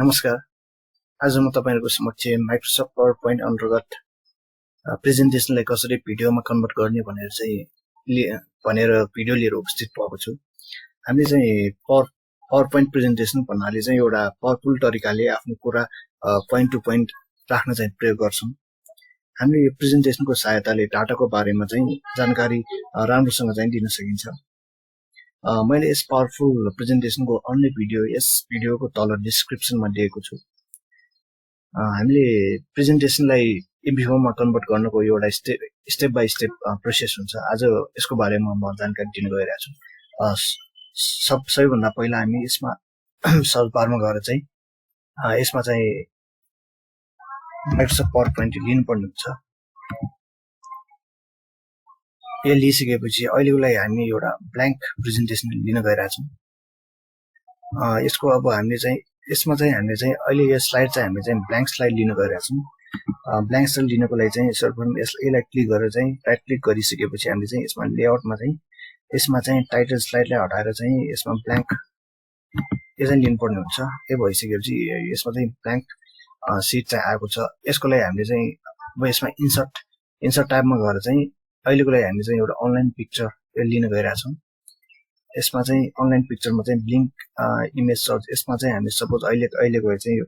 नमस्कार। आज म तपाईहरुको समक्ष माइक्रोसफ्ट पावर पोइन्ट अन्तर्गत प्रेजेन्टेसनलाई कसरी भिडियोमा कन्भर्ट गर्ने भनेर भिडियो लिएर उपस्थित भएको छु। हामीले चाहिँ पावर पोइन्ट प्रेजेन्टेसन भन्नाले चाहिँ एउटा पावरफुल तरिकाले आफ्नो कुरा पोइन्ट टु पोइन्ट राख्न चाहिँ प्रयोग गर्छौं। हामीले यो प्रेजेन्टेसनको सहायताले डाटाको बारेमा चाहिँ जानकारी राम्रोसँग चाहिँ दिन सकिन्छ। मैले यस पावरफुल प्रेजेन्टेसनको अन्य भिडियो यस भिडियोको तल डिस्क्रिप्सनमा दिएको छु। हामीले प्रेजेन्टेसनलाई एमपी4 मा कन्भर्ट गर्नको एउटा स्टेप बाइ स्टेप प्रोसेस हुन्छ। आज यसको बारेमा म जानकारी दिन गइरहेको छु। सबैभन्दा पहिला हामी यसमा सर्च बारमा गएर चाहिँ यसमा चाहिँ माइक्रोसफ्ट पावर पोइन्ट लिनुपर्ने हुन्छ। यो लिइसकेपछि अहिलेको लागि हामी एउटा ब्ल्याङ्क प्रेजेन्टेसन लिन गइरहेको छौँ। यसको अब हामीले चाहिँ यसमा चाहिँ हामीले चाहिँ अहिले यो स्लाइड चाहिँ हामीले चाहिँ ब्ल्याङ्क स्लाइड लिन गइरहेको छौँ। ब्ल्याङ्क स्लाइड लिनको लागि चाहिँ सर्वप्रथम यसलाई क्लिक गरेर चाहिँ राइट क्लिक गरिसकेपछि हामीले चाहिँ यसमा लेआउटमा चाहिँ यसमा चाहिँ टाइटल स्लाइडलाई हटाएर चाहिँ यसमा ब्ल्याङ्क यो चाहिँ लिनुपर्ने हुन्छ। यो भइसकेपछि यसमा चाहिँ ब्ल्याङ्क सिट चाहिँ आएको छ। यसको लागि हामीले चाहिँ अब यसमा इन्सर्ट ट्याबमा गएर चाहिँ अहिलेको लागि हामीले चाहिँ एउटा अनलाइन पिक्चर लिन गइरहेको छौँ। यसमा चाहिँ अनलाइन पिक्चरमा चाहिँ ब्लिङ्क इमेज सर्च यसमा चाहिँ हामी सपोज अहिलेको चाहिँ यो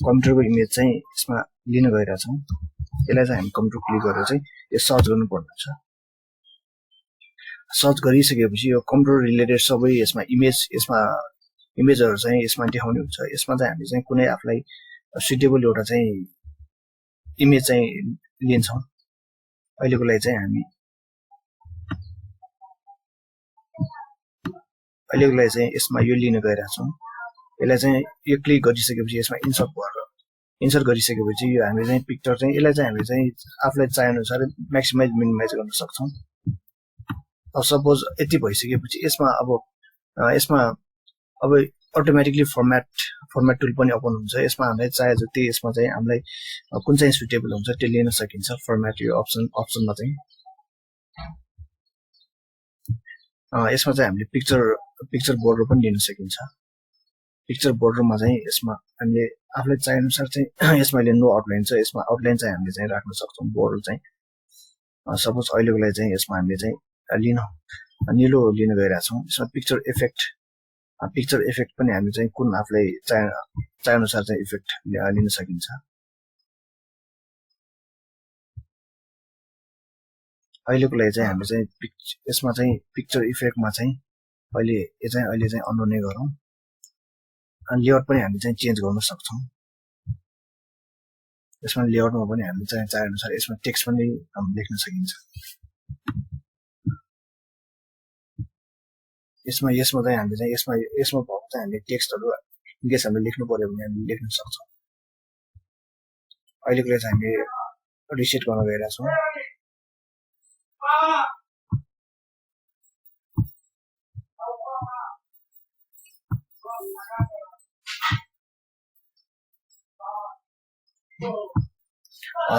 कम्प्युटरको इमेज चाहिँ यसमा लिन गइरहेको छौँ। यसलाई चाहिँ हामी कम्प्युटर क्लिक गरेर चाहिँ यो सर्च गर्नुपर्ने हुन्छ। सर्च गरिसकेपछि यो कम्प्युटर रिलेटेड सबै यसमा इमेजहरू चाहिँ यसमा देखाउने हुन्छ। यसमा चाहिँ हामी चाहिँ कुनै आफूलाई सुटेबल एउटा चाहिँ इमेज चाहिँ लिन्छौँ। अहिलेको लागि चाहिँ हामी यसमा यो लिन गइरहेको छौँ। यसलाई चाहिँ यो क्लिक गरिसकेपछि यसमा इन्सर्ट गरिसकेपछि यो हामीले चाहिँ पिक्चर चाहिँ यसलाई चाहिँ हामीले चाहिँ आफूलाई चाहिएअनुसार म्याक्सिमाइज मिनिमाइज गर्न सक्छौँ। अब सपोज यति भइसकेपछि यसमा अब अटोमेटिकली फर्मेट टुल पनि ओपन हुन्छ। यसमा हामीलाई चाहे जति यसमा चाहिँ हामीलाई कुन चाहिँ सुटेबल हुन्छ त्यो लिन सकिन्छ। फर्मेट यो अप्सनमा चाहिँ यसमा चाहिँ हामीले पिक्चर बोर्डर पनि लिन सकिन्छ। पिक्चर बोर्डरमा चाहिँ यसमा हामीले आफूलाई चाहे अनुसार चाहिँ यसमा नो आउटलाइन छ। यसमा आउटलाइन चाहिँ हामीले चाहिँ राख्न सक्छौँ। बोर्डर चाहिँ सपोज अहिलेको लागि चाहिँ यसमा हामीले चाहिँ निलो लिन गइरहेको छौँ। यसमा पिक्चर इफेक्ट पनि हामी चाहिँ कुन आफूलाई चाहे अनुसार चाहिँ इफेक्ट लिन सकिन्छ। अहिलेको लागि चाहिँ हामी चाहिँ यसमा चाहिँ पिक्चर इफेक्टमा चाहिँ अहिले चाहिँ अन नै गरौँ। अनि लेआउट पनि हामी चाहिँ चेन्ज गर्न सक्छौँ। यसमा लेआउटमा पनि हामी चाहिँ चाहे अनुसार यसमा टेक्स्ट पनि लेख्न सकिन्छ। यसमा चाहिँ हामीले चाहिँ यसमा भएको चाहिँ हामीले टेक्स्टहरू इनकेस हामीले लेख्नु पर्यो भने हामीले लेख्न सक्छौँ। अहिलेको लागि चाहिँ हामीले रिसेट गर्न गइरहेको छौँ।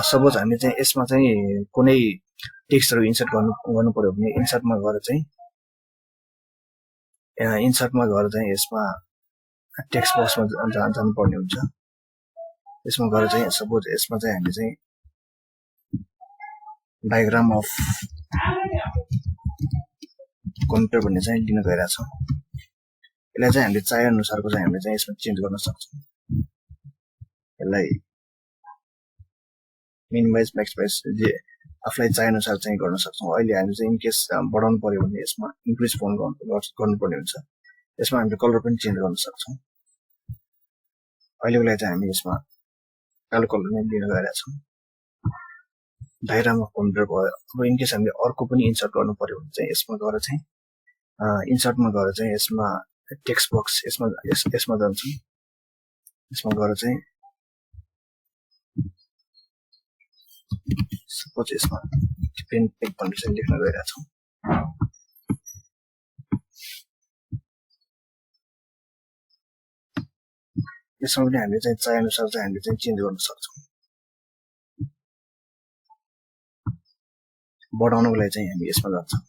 सपोज हामीले चाहिँ यसमा चाहिँ कुनै टेक्स्टहरू इन्सर्ट गर्नु पर्यो भने इन्सर्टमा गएर चाहिँ यसमा टेक्स्ट बक्समा जानुपर्ने हुन्छ। यसमा गएर चाहिँ सपोज यसमा चाहिँ हामीले चाहिँ डायग्राम अफ कम्प्युटर भन्ने चाहिँ लिन गइरहेको छौँ। यसलाई चाहिँ हामीले चाहे अनुसारको चाहिँ हामीले चाहिँ यसमा चेन्ज गर्न सक्छौँ। यसलाई मिनिमाइज म्याक्सिमाइज आफूलाई चाहे अनुसार चाहिँ गर्न सक्छौँ। अहिले हामी चाहिँ इनकेस बढाउनु पर्यो भने यसमा इन्क्रिज फोन गर्नुपर्ने हुन्छ। यसमा हामीले कलर पनि चेन्ज गर्न सक्छौँ। अहिलेको लागि चाहिँ हामी यसमा कालो कलर नै लिन गइरहेको छौँ। डायग्राम अफ कम्प्युटर भयो। अब इनकेस हामीले अर्को पनि इन्सर्ट गर्नु पर्यो भने चाहिँ यसमा गएर चाहिँ इन्सर्टमा गएर चाहिँ यसमा टेक्स्ट बक्स यसमा जान्छौँ। यसमा गएर चाहिँ सपोज यसमा डिपेन भनेर चाहिँ लेख्न गइरहेको छौँ। यसमा पनि हामीले चाहिँ चाहे अनुसार चाहिँ हामीले चाहिँ चेन्ज गर्न सक्छौँ। बढाउनको लागि चाहिँ हामी यसमा जान्छौँ।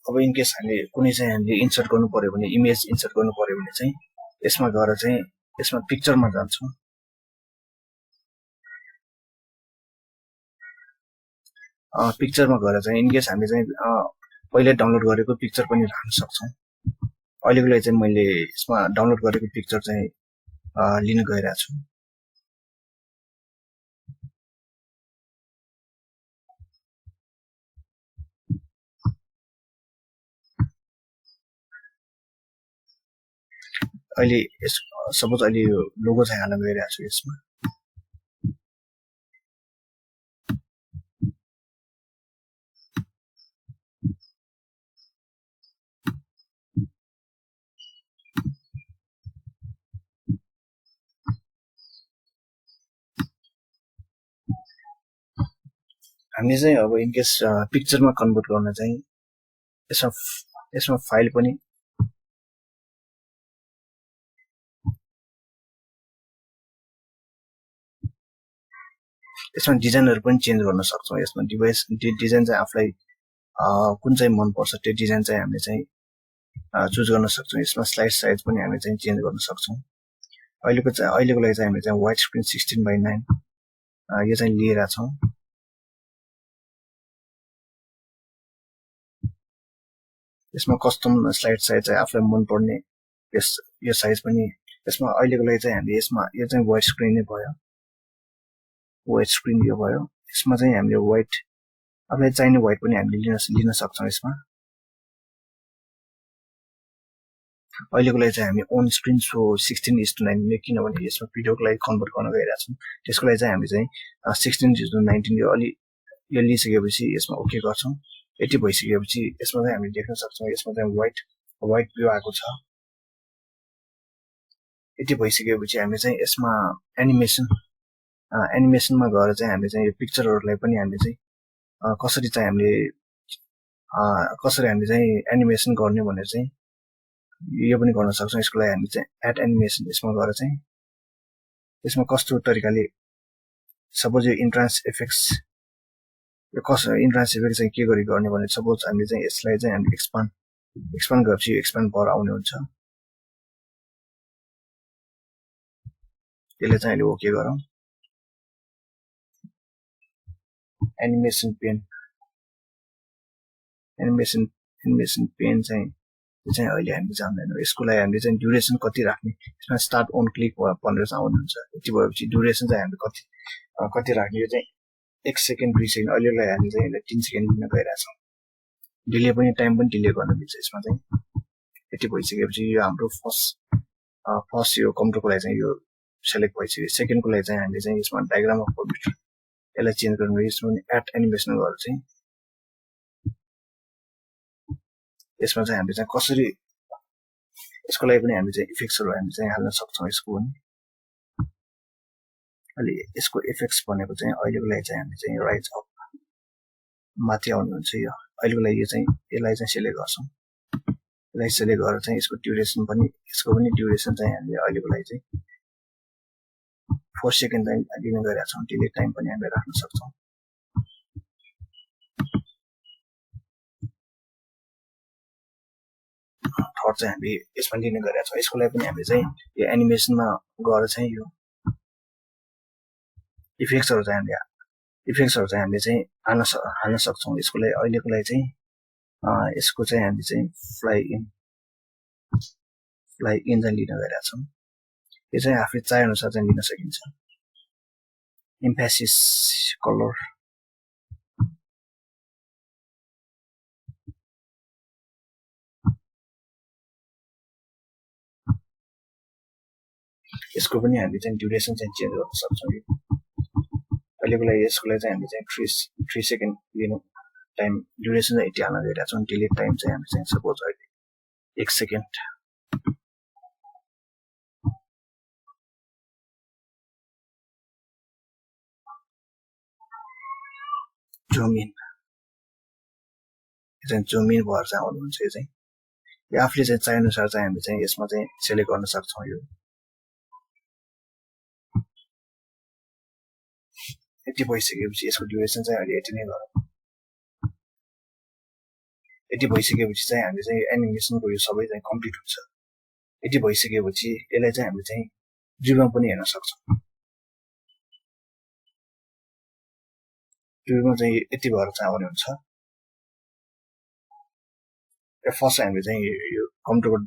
अब इन केस हामीले कुनै चाहिँ हामीले इन्सर्ट गर्नु पर्यो भने इमेज इन्सर्ट गर्नु पर्यो भने चाहिँ यसमा गएर चाहिँ यसमा पिक्चरमा जान्छौँ पिक्चरमा गएर चाहिँ इन केस हामीले चाहिँ पहिले डाउनलोड गरेको पिक्चर पनि राख्न सक्छौँ अहिलेको लागि चाहिँ मैले यसमा डाउनलोड गरेको पिक्चर चाहिँ लिन गइरहेको छु अहिले सपोज अहिले यो लोगो चाहिँ हाल्न गइरहेको छु यसमा हामीले चाहिँ अब इन केस पिक्चरमा कन्भर्ट गर्न चाहिँ यसमा फाइल पनि यसमा डिजाइनहरु पनि चेन्ज गर्न सक्छौँ यसमा डिजाइन चाहिँ आफुलाई कुन चाहिँ मन पर्छ त्यो डिजाइन चाहिँ हामीले चाहिँ चुज गर्न सक्छौँ यसमा स्लाइड साइज पनि हामीले चाहिँ चेन्ज गर्न सक्छौँ अहिलेको लागि चाहिँ हामीले चाहिँ वाइड स्क्रिन 16:9 यो चाहिँ लिएर छौँ यसमा कस्टम स्लाइड साइज चाहिँ आफुलाई मन पर्ने यो साइज पनि यसमा अहिलेको लागि चाहिँ हामीले यसमा यो चाहिँ वाइड स्क्रिन नै भयो वाइड स्क्रिन यो भयो यसमा चाहिँ हामीले वाइड आफुलाई चाहिने वाइड पनि हामीले लिन सक्छौँ यसमा अहिलेको लागि चाहिँ हामी अन स्क्रिन सो 16:9 किनभने यसमा भिडियोको लागि कन्भर्ट गर्न गइरहेको छौँ त्यसको लागि चाहिँ हामी चाहिँ 16:19 यो लिइसकेपछि यसमा ओके गर्छौँ यति भइसकेपछि यसमा चाहिँ हामी देख्न सक्छौँ यसमा चाहिँ वाइट भ्यू आएको छ यति भइसकेपछि हामी चाहिँ यसमा एनिमेसनमा गएर चाहिँ हामीले चाहिँ यो पिक्चरहरूलाई पनि हामीले चाहिँ कसरी हामीले चाहिँ एनिमेसन गर्ने भनेर चाहिँ यो पनि गर्न सक्छौँ यसको लागि हामी चाहिँ एड एनिमेसन यसमा गएर चाहिँ यसमा कस्तो तरिकाले सपोज यो इन्ट्रान्स इफेक्ट्स यो इन्ट्रान्स इफेक्ट चाहिँ के गरी गर्ने भने सपोज हामीले चाहिँ यसलाई चाहिँ हामी एक्सपान्ड गरेपछि एक्सपान्ड भएर आउने हुन्छ त्यसले चाहिँ अहिले ओके गरौँ एनिमेसन पेन चाहिँ अहिले हामी जान्दैनौँ यसको लागि हामीले चाहिँ ड्युरेसन कति राख्ने यसमा स्टार्ट अन क्लिक भनेर चाहिँ आउनुहुन्छ यति भएपछि ड्युरेसन चाहिँ हामीले कति राख्ने यो चाहिँ 1 सेकेन्ड 2 सेकेन्ड अहिलेलाई हामी चाहिँ यसलाई 3 सेकेन्ड लिन गइरहेछौँ डिले पनि टाइम पनि डिले गर्न मिल्छ यसमा चाहिँ यति भइसकेपछि यो हाम्रो फर्स्ट यो कम्प्युटरको लागि चाहिँ यो सेलेक्ट भइसक्यो सेकेन्डको लागि चाहिँ हामीले चाहिँ यसमा डायग्राम अफ कम्प्युटर यसलाई चेन्ज गर्नु यसमा एड एनिमेसन गरेर चाहिँ यसमा चाहिँ हामीले चाहिँ कसरी यसको लागि पनि हामी चाहिँ इफेक्ट्सहरु हामी चाहिँ हाल्न सक्छौँ यसको पनि अहिले यसको इफेक्ट्स भनेको चाहिँ अहिलेको लागि चाहिँ हामी चाहिँ राइज अप माथि आउनुहुन्छ यो अहिलेको लागि यो चाहिँ यसलाई चाहिँ सेलेक्ट गर्छौँ यसलाई सेलेक्ट गरेर चाहिँ यसको ड्युरेसन पनि ड्युरेसन चाहिँ हामीले अहिलेको लागि चाहिँ 4 सेकेन्ड चाहिँ लिन गइरहेका छौँ डिले टाइम पनि हामीले राख्न सक्छौँ थर्ड चाहिँ हामी यसमा लिन गइरहेका छौँ यसको लागि पनि हामीले चाहिँ यो एनिमेसनमा गएर चाहिँ यो इफेक्ट्सहरु चाहिँ हामीले चाहिँ हाल्न सक्छौँ यसको लागि अहिलेको लागि चाहिँ यसको चाहिँ हामीले चाहिँ फ्लाइ इन चाहिँ लिन गइरहेका छौँ यो चाहिँ आफै चाहे अनुसार चाहिँ लिन सकिन्छ एम्फेसिस कलर यसको पनि हामीले चाहिँ ड्युरेसन चाहिँ चेन्ज गर्न सक्छौँ अहिलेको लागि यसको लागि चाहिँ हामीले चाहिँ 3 सेकेन्ड लिनु टाइम ड्युरेसन चाहिँ यति हाल्न गइरहेका छौँ डिले टाइम चाहिँ हामी चाहिँ सपोज अहिले 1 सेकेन्ड जुम इन भएर चाहिँ आउनुहुन्छ यो चाहिँ यो आफूले चाहिँ चाहे अनुसार चाहिँ हामी चाहिँ यसमा चाहिँ सेलेक्ट गर्न सक्छौँ यो यति भइसकेपछि यसको ड्युरेसन चाहिँ अहिले यति नै गरौँ यति भइसकेपछि चाहिँ हामीले चाहिँ एनिमेसनको यो सबै चाहिँ कम्प्लिट हुन्छ। यति भइसकेपछि यसलाई चाहिँ हामीले चाहिँ भ्यूमा पनि हेर्न सक्छौँ। भ्यूमा चाहिँ यति भएर चाहिँ आउने हुन्छ। फर्स्ट हामीले चाहिँ यो कम्प्युटर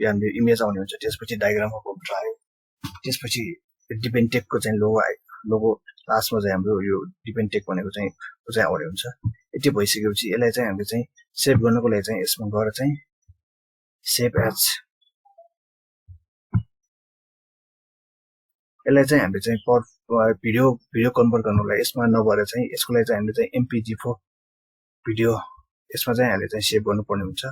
यो हामीले इमेज आउने हुन्छ, त्यसपछि डायग्रामको कम्प्युटर आयो, त्यसपछि डिपेन टेकको चाहिँ लोगो आयो, लोगो लास्टमा चाहिँ हाम्रो यो डिपेन टेक भनेको चाहिँ आउने हुन्छ। यति भइसकेपछि यसलाई चाहिँ हामीले चाहिँ सेभ गर्नको लागि चाहिँ यसमा गएर चाहिँ सेभ एज, यसलाई चाहिँ हामीले चाहिँ भिडियो कन्भर्ट गर्नुलाई यसमा नभएर चाहिँ यसको लागि चाहिँ हामीले चाहिँ MPG4 भिडियो यसमा चाहिँ हामीले चाहिँ सेभ गर्नुपर्ने हुन्छ।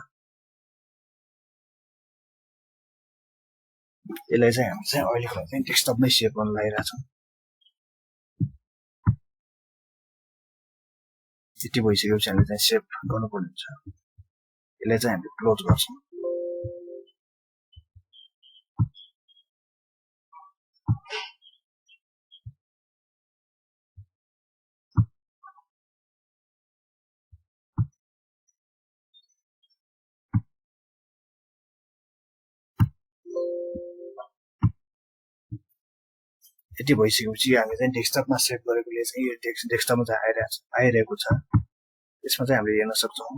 यसलाई चाहिँ हामी चाहिँ अहिलेको लागि चाहिँ डेस्कटपमै सेभ गर्न लागिरहेछौँ। यति भइसकेपछि हामीले चाहिँ सेभ गर्नुपर्ने हुन्छ। यसलाई चाहिँ हामीले क्लोज गर्छौँ। यति भइसकेपछि हामी चाहिँ डेस्कटपमा सेभ गरेकोले चाहिँ यो डेस्कटपमा चाहिँ आइरहेको छ। यसमा चाहिँ हामीले हेर्न सक्छौँ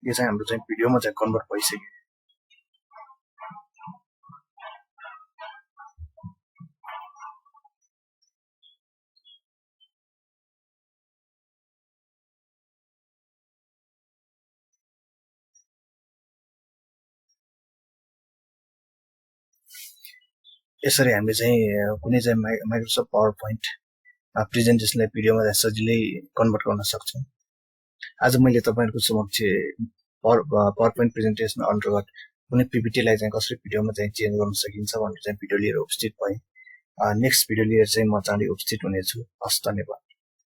यो चाहिँ हाम्रो चाहिँ भिडियोमा चाहिँ कन्भर्ट भइसक्यो। यसरी हामीले चाहिँ कुनै चाहिँ माइक्रोसफ्ट पावर पोइन्ट प्रेजेन्टेसनलाई भिडियोमा चाहिँ सजिलै कन्भर्ट गर्न सक्छौँ। आज मैले तपाईहरुको समक्ष पावर पोइन्ट प्रेजेन्टेसन अन्तर्गत कुनै पीपीटीलाई चाहिँ कसरी भिडियोमा चाहिँ चेन्ज गर्न सकिन्छ भनेर चाहिँ भिडियो लिएर उपस्थित भएँ। नेक्स्ट भिडियो लिएर चाहिँ म चाँडै उपस्थित हुनेछु। हस्, धन्यवाद।